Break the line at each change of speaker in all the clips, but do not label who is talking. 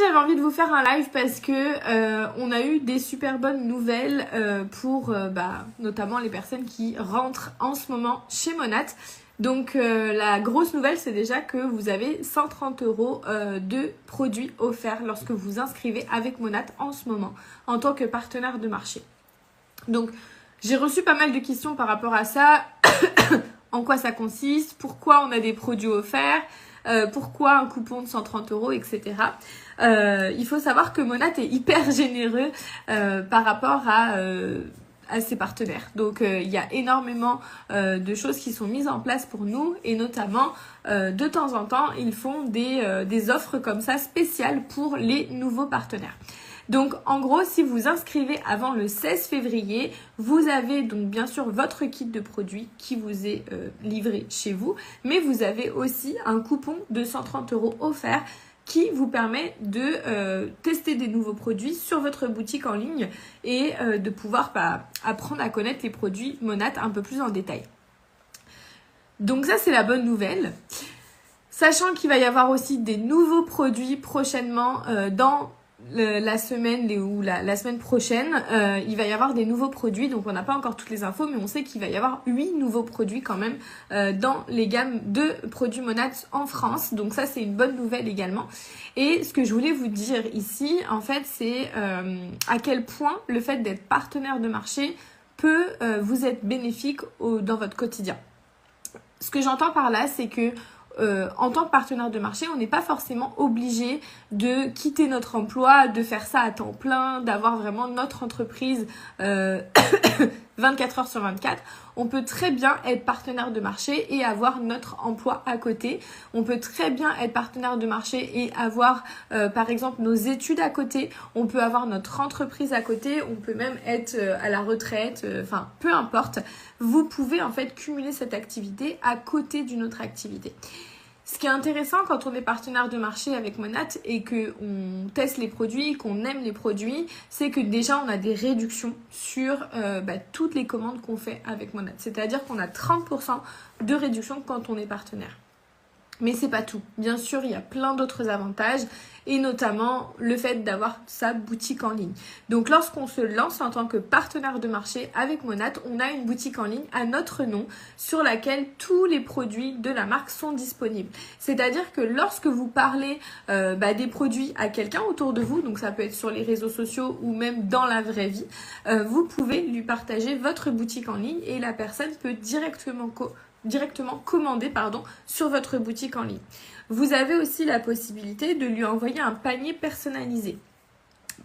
j'avais envie de vous faire un live parce que on a eu des super bonnes nouvelles pour notamment les personnes qui rentrent en ce moment chez Monat. Donc la grosse nouvelle, c'est déjà que vous avez 130 € de produits offerts lorsque vous inscrivez avec Monat en ce moment en tant que partenaire de marché. Donc j'ai reçu pas mal de questions par rapport à ça. En quoi ça consiste, pourquoi on a des produits offerts, pourquoi un coupon de 130 €, etc. Il faut savoir que Monat est hyper généreux par rapport à ses partenaires. Donc il y a énormément de choses qui sont mises en place pour nous et notamment de temps en temps ils font des offres comme ça spéciales pour les nouveaux partenaires. Donc en gros, si vous inscrivez avant le 16 février, vous avez donc bien sûr votre kit de produits qui vous est livré chez vous, mais vous avez aussi un coupon de 130 € offert qui vous permet de tester des nouveaux produits sur votre boutique en ligne et de pouvoir apprendre à connaître les produits Monat un peu plus en détail. Donc ça, c'est la bonne nouvelle. Sachant qu'il va y avoir aussi des nouveaux produits prochainement dans la semaine ou la semaine prochaine, il va y avoir des nouveaux produits. Donc on n'a pas encore toutes les infos, mais on sait qu'il va y avoir 8 nouveaux produits quand même dans les gammes de produits Monat en France. Donc ça, c'est une bonne nouvelle également. Et ce que je voulais vous dire ici, en fait, c'est à quel point le fait d'être partenaire de marché peut vous être bénéfique dans votre quotidien. Ce que j'entends par là, c'est que en tant que partenaire de marché, on n'est pas forcément obligé de quitter notre emploi, de faire ça à temps plein, d'avoir vraiment notre entreprise 24 heures sur 24. On peut très bien être partenaire de marché et avoir notre emploi à côté. On peut très bien être partenaire de marché et avoir par exemple nos études à côté. On peut avoir notre entreprise à côté. On peut même être à la retraite. Enfin, peu importe. Vous pouvez en fait cumuler cette activité à côté d'une autre activité. Ce qui est intéressant quand on est partenaire de marché avec Monat et qu'on teste les produits, qu'on aime les produits, c'est que déjà on a des réductions sur toutes les commandes qu'on fait avec Monat. C'est-à-dire qu'on a 30% de réduction quand on est partenaire. Mais c'est pas tout. Bien sûr, il y a plein d'autres avantages et notamment le fait d'avoir sa boutique en ligne. Donc lorsqu'on se lance en tant que partenaire de marché avec Monat, on a une boutique en ligne à notre nom sur laquelle tous les produits de la marque sont disponibles. C'est-à-dire que lorsque vous parlez des produits à quelqu'un autour de vous, donc ça peut être sur les réseaux sociaux ou même dans la vraie vie, vous pouvez lui partager votre boutique en ligne et la personne peut directement commander sur votre boutique en ligne. Vous avez aussi la possibilité de lui envoyer un panier personnalisé.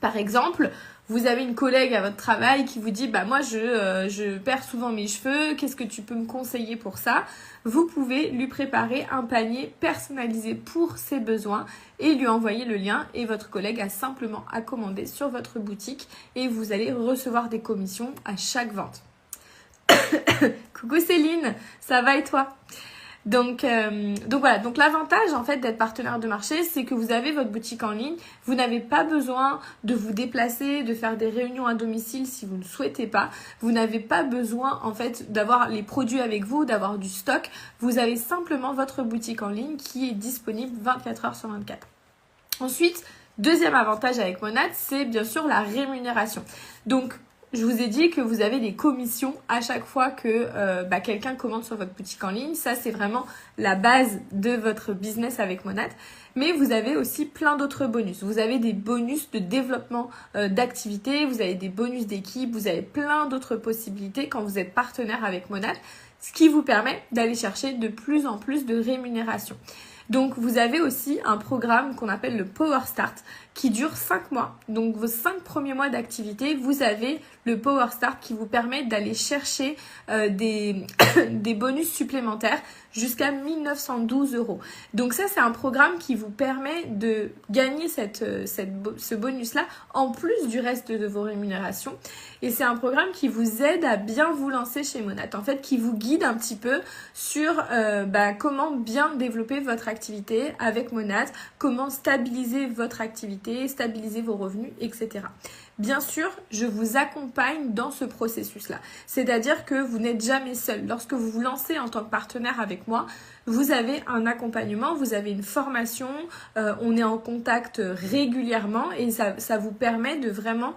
Par exemple, vous avez une collègue à votre travail qui vous dit moi je perds souvent mes cheveux, qu'est-ce que tu peux me conseiller pour ça? Vous pouvez lui préparer un panier personnalisé pour ses besoins et lui envoyer le lien et votre collègue a simplement à commander sur votre boutique et vous allez recevoir des commissions à chaque vente. Coucou Céline, ça va et toi? Donc voilà, donc l'avantage en fait d'être partenaire de marché, c'est que vous avez votre boutique en ligne, vous n'avez pas besoin de vous déplacer, de faire des réunions à domicile si vous ne souhaitez pas, vous n'avez pas besoin en fait d'avoir les produits avec vous, d'avoir du stock, vous avez simplement votre boutique en ligne qui est disponible 24 heures sur 24. Ensuite, deuxième avantage avec Monat, c'est bien sûr la rémunération. Donc je vous ai dit que vous avez des commissions à chaque fois que quelqu'un commande sur votre boutique en ligne. Ça, c'est vraiment la base de votre business avec Monat. Mais vous avez aussi plein d'autres bonus. Vous avez des bonus de développement d'activité, vous avez des bonus d'équipe, vous avez plein d'autres possibilités quand vous êtes partenaire avec Monat, ce qui vous permet d'aller chercher de plus en plus de rémunération. Donc, vous avez aussi un programme qu'on appelle le Power Start qui dure 5 mois. Donc, vos 5 premiers mois d'activité, vous avez le Power Start qui vous permet d'aller chercher des bonus supplémentaires jusqu'à 1912 €. Donc ça, c'est un programme qui vous permet de gagner ce bonus-là en plus du reste de vos rémunérations. Et c'est un programme qui vous aide à bien vous lancer chez Monat. En fait, qui vous guide un petit peu sur comment bien développer votre activité avec Monat, comment stabiliser votre activité, stabiliser vos revenus, etc. bien sûr, je vous accompagne dans ce processus-là. C'est-à-dire que vous n'êtes jamais seul. Lorsque vous vous lancez en tant que partenaire avec moi, vous avez un accompagnement, vous avez une formation, on est en contact régulièrement et ça vous permet de vraiment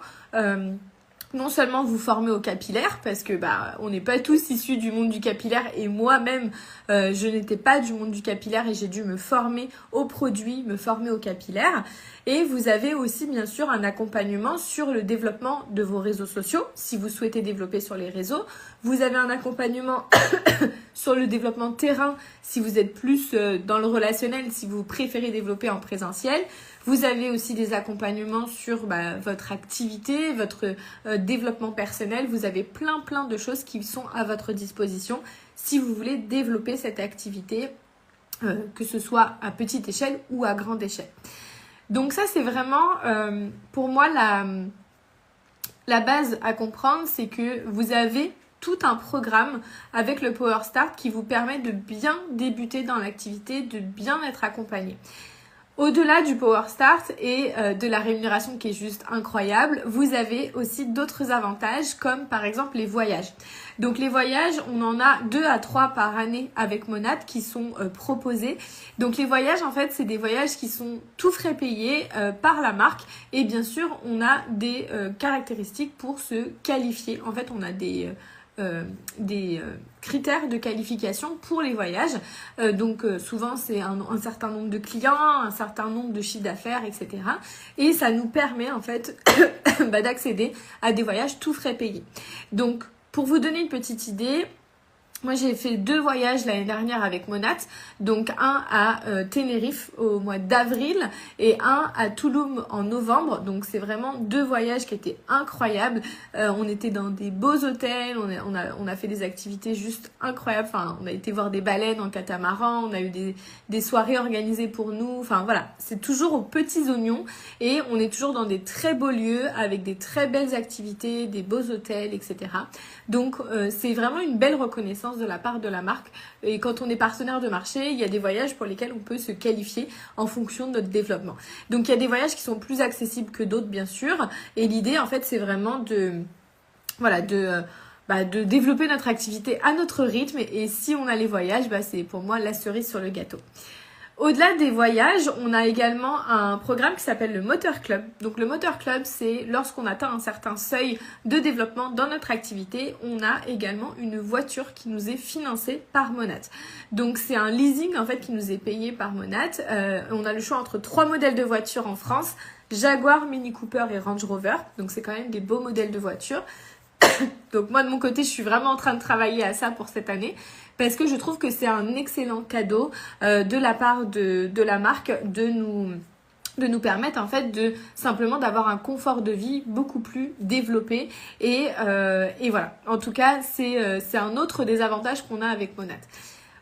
non seulement vous former au capillaire, parce que on n'est pas tous issus du monde du capillaire et moi-même je n'étais pas du monde du capillaire et j'ai dû me former aux produits, me former au capillaire. Et vous avez aussi bien sûr un accompagnement sur le développement de vos réseaux sociaux, si vous souhaitez développer sur les réseaux. Vous avez un accompagnement sur le développement terrain, si vous êtes plus dans le relationnel, si vous préférez développer en présentiel. Vous avez aussi des accompagnements sur votre activité, votre développement personnel. Vous avez plein de choses qui sont à votre disposition si vous voulez développer cette activité, que ce soit à petite échelle ou à grande échelle. Donc ça, c'est vraiment pour moi la base à comprendre, c'est que vous avez tout un programme avec le Power Start qui vous permet de bien débuter dans l'activité, de bien être accompagné. Au-delà du Power Start et de la rémunération qui est juste incroyable, vous avez aussi d'autres avantages comme par exemple les voyages. Donc les voyages, on en a 2 à 3 par année avec Monat qui sont proposés. Donc les voyages, en fait, c'est des voyages qui sont tout frais payés par la marque et bien sûr, on a des caractéristiques pour se qualifier. En fait, on a des critères de qualification pour les voyages. Donc souvent c'est un certain nombre de clients, un certain nombre de chiffres d'affaires, etc. Et ça nous permet en fait d'accéder à des voyages tout frais payés. Donc pour vous donner une petite idée, moi, j'ai fait 2 voyages l'année dernière avec Monat, donc un à Tenerife au mois d'avril et un à Tulum en novembre. Donc, c'est vraiment 2 voyages qui étaient incroyables. On était dans des beaux hôtels, on a fait des activités juste incroyables. Enfin, on a été voir des baleines en catamaran, on a eu des soirées organisées pour nous. Enfin, voilà, c'est toujours aux petits oignons et on est toujours dans des très beaux lieux avec des très belles activités, des beaux hôtels, etc. Donc, c'est vraiment une belle reconnaissance de la part de la marque. Et quand on est partenaire de marché, il y a des voyages pour lesquels on peut se qualifier en fonction de notre développement. Donc il y a des voyages qui sont plus accessibles que d'autres bien sûr. Et l'idée en fait c'est vraiment de développer notre activité à notre rythme. Et si on a les voyages, c'est pour moi la cerise sur le gâteau. Au-delà des voyages, on a également un programme qui s'appelle le Moteur Club. Donc le Moteur Club, c'est lorsqu'on atteint un certain seuil de développement dans notre activité, on a également une voiture qui nous est financée par Monat. Donc c'est un leasing en fait qui nous est payé par Monat. On a le choix entre 3 modèles de voitures en France, Jaguar, Mini Cooper et Range Rover. Donc c'est quand même des beaux modèles de voitures. Donc moi de mon côté, je suis vraiment en train de travailler à ça pour cette année parce que je trouve que c'est un excellent cadeau de la part de la marque de nous permettre en fait de simplement d'avoir un confort de vie beaucoup plus développé et voilà. En tout cas, c'est un autre des avantages qu'on a avec Monat.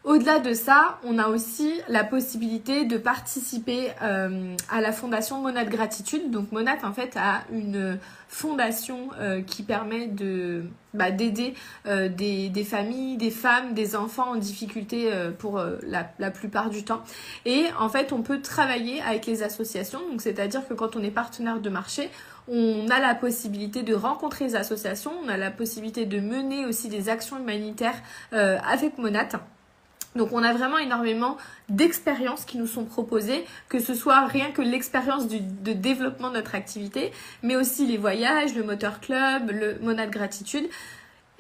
Au-delà de ça, on a aussi la possibilité de participer à la fondation Monat Gratitude. Donc Monat en fait a une fondation qui permet d'aider des familles, des femmes, des enfants en difficulté pour la plupart du temps. Et en fait, on peut travailler avec les associations. Donc c'est-à-dire que quand on est partenaire de marché, on a la possibilité de rencontrer les associations, on a la possibilité de mener aussi des actions humanitaires avec Monat. Donc on a vraiment énormément d'expériences qui nous sont proposées, que ce soit rien que l'expérience de développement de notre activité, mais aussi les voyages, le Moteur Club, le Monat Gratitude.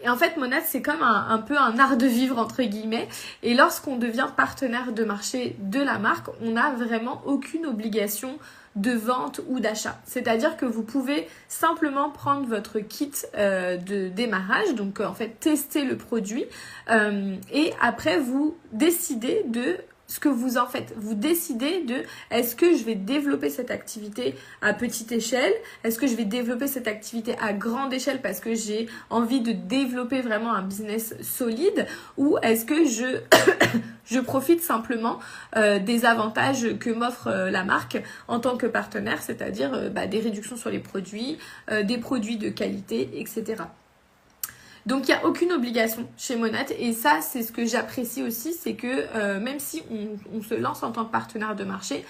Et en fait, Monat, c'est comme un peu un art de vivre, entre guillemets. Et lorsqu'on devient partenaire de marché de la marque, on n'a vraiment aucune obligation de vente ou d'achat. C'est-à-dire que vous pouvez simplement prendre votre kit de démarrage, donc en fait tester le produit et après vous décidez de ce que vous en faites. Vous décidez de est-ce que je vais développer cette activité à petite échelle? Est-ce que je vais développer cette activité à grande échelle parce que j'ai envie de développer vraiment un business solide? Ou est-ce que je profite simplement des avantages que m'offre la marque en tant que partenaire, c'est-à-dire des réductions sur les produits, des produits de qualité, etc. Donc, il n'y a aucune obligation chez Monat et ça, c'est ce que j'apprécie aussi, c'est que même si on se lance en tant que partenaire de marché,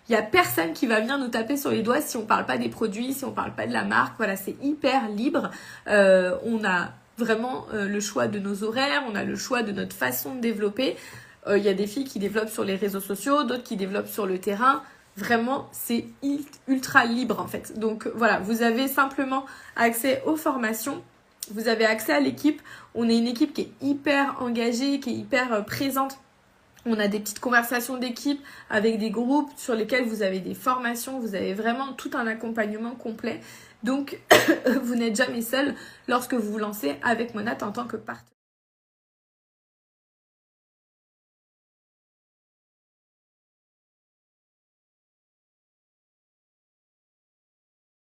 Il n'y a personne qui va venir nous taper sur les doigts si on parle pas des produits, si on parle pas de la marque. Voilà, c'est hyper libre. On a vraiment le choix de nos horaires, on a le choix de notre façon de développer. Il y a des filles qui développent sur les réseaux sociaux, d'autres qui développent sur le terrain. Vraiment, c'est ultra libre en fait. Donc voilà, vous avez simplement accès aux formations. Vous avez accès à l'équipe. On est une équipe qui est hyper engagée, qui est hyper présente. On a des petites conversations d'équipe avec des groupes sur lesquels vous avez des formations. Vous avez vraiment tout un accompagnement complet. Donc, vous n'êtes jamais seul lorsque vous vous lancez avec Monat en tant que partenaire.